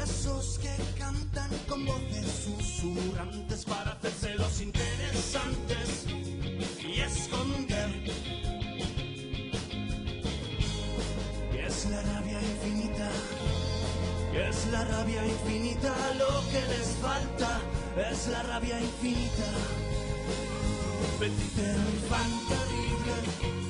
esos que cantan con voces susurrantes para hacerse los interesantes y esconder que es la rabia infinita, que es la rabia infinita, lo que les falta es la rabia infinita. Petit fan terrible,